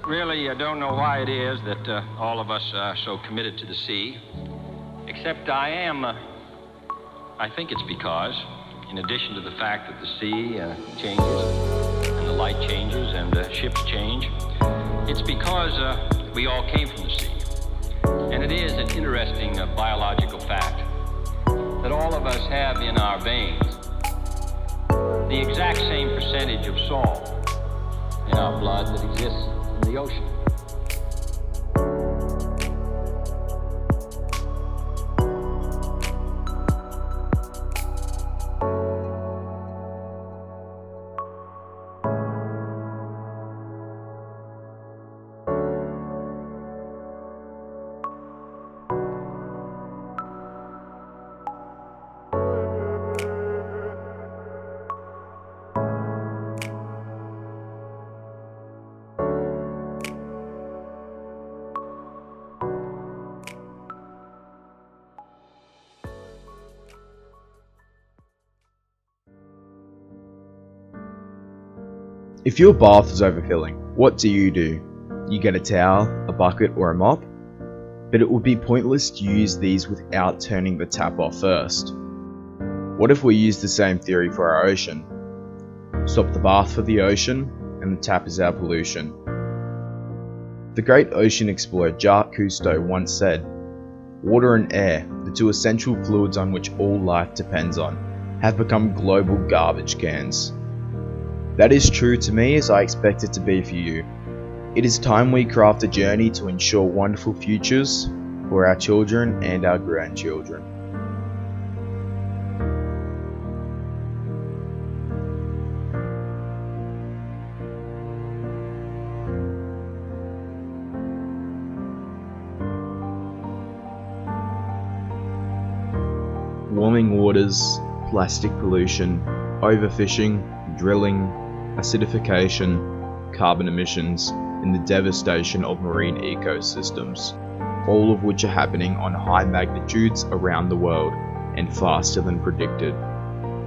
Really don't know why it is that all of us are so committed to the sea, except I think it's because, in addition to the fact that the sea changes, and the light changes, and ships change, it's because we all came from the sea. And it is an interesting biological fact that all of us have in our veins the exact same percentage of salt in our blood that exists in the ocean. If your bath is overfilling, what do? You get a towel, a bucket, or a mop? But it would be pointless to use these without turning the tap off first. What if we use the same theory for our ocean? Stop the bath for the ocean, and the tap is our pollution. The great ocean explorer Jacques Cousteau once said, "Water and air, the two essential fluids on which all life depends on, have become global garbage cans." That is true to me, as I expect it to be for you. It is time we craft a journey to ensure wonderful futures for our children and our grandchildren. Warming waters, plastic pollution, overfishing, drilling, acidification, carbon emissions, and the devastation of marine ecosystems, all of which are happening on high magnitudes around the world and faster than predicted.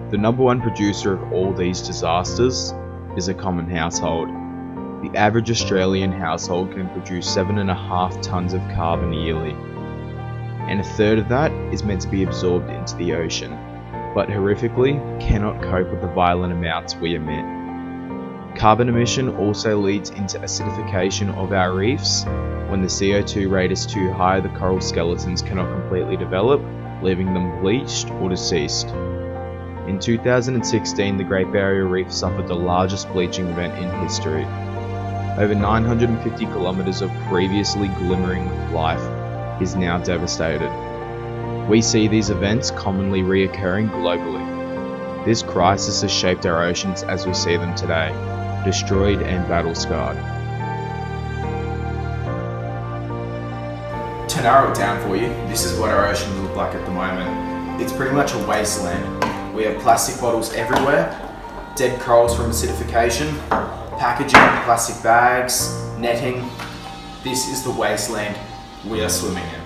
The number one producer of all these disasters is a common household. The average Australian household can produce 7.5 tons of carbon yearly, and a third of that is meant to be absorbed into the ocean, but horrifically cannot cope with the violent amounts we emit. Carbon emission also leads into acidification of our reefs. When the CO2 rate is too high, the coral skeletons cannot completely develop, leaving them bleached or deceased. In 2016, the Great Barrier Reef suffered the largest bleaching event in history. Over 950 kilometers of previously glimmering with life is now devastated. We see these events commonly reoccurring globally. This crisis has shaped our oceans as we see them today, destroyed and battle-scarred. To narrow it down for you, this is what our oceans look like at the moment. It's pretty much a wasteland. We have plastic bottles everywhere, dead corals from acidification, packaging, plastic bags, netting. This is the wasteland we are swimming in.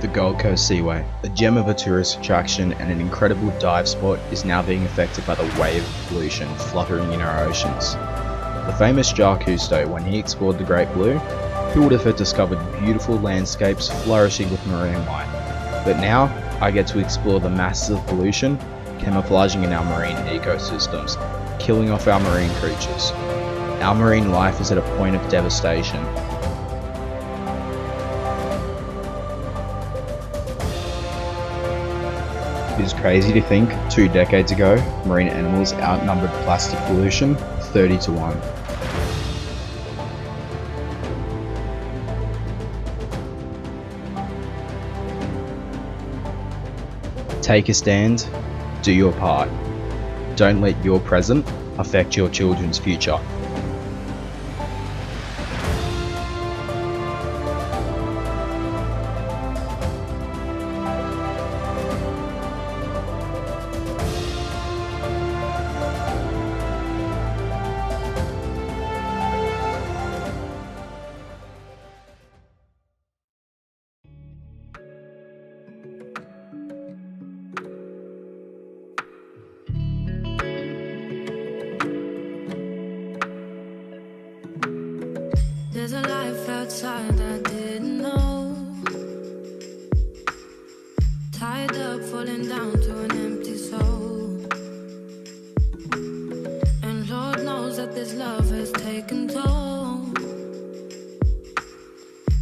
The Gold Coast Seaway, a gem of a tourist attraction and an incredible dive spot, is now being affected by the wave of pollution fluttering in our oceans. The famous Jacques Cousteau, when he explored the Great Blue, who would have discovered beautiful landscapes flourishing with marine life? But now, I get to explore the masses of pollution camouflaging in our marine ecosystems, killing off our marine creatures. Our marine life is at a point of devastation. It is crazy to think, 2 decades ago, marine animals outnumbered plastic pollution 30 to 1. Take a stand, do your part. Don't let your present affect your children's future. outside I didn't know. Tied up, falling down to an empty soul. And Lord knows that this love has taken toll.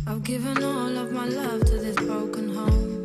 I've given all of my love to this broken home.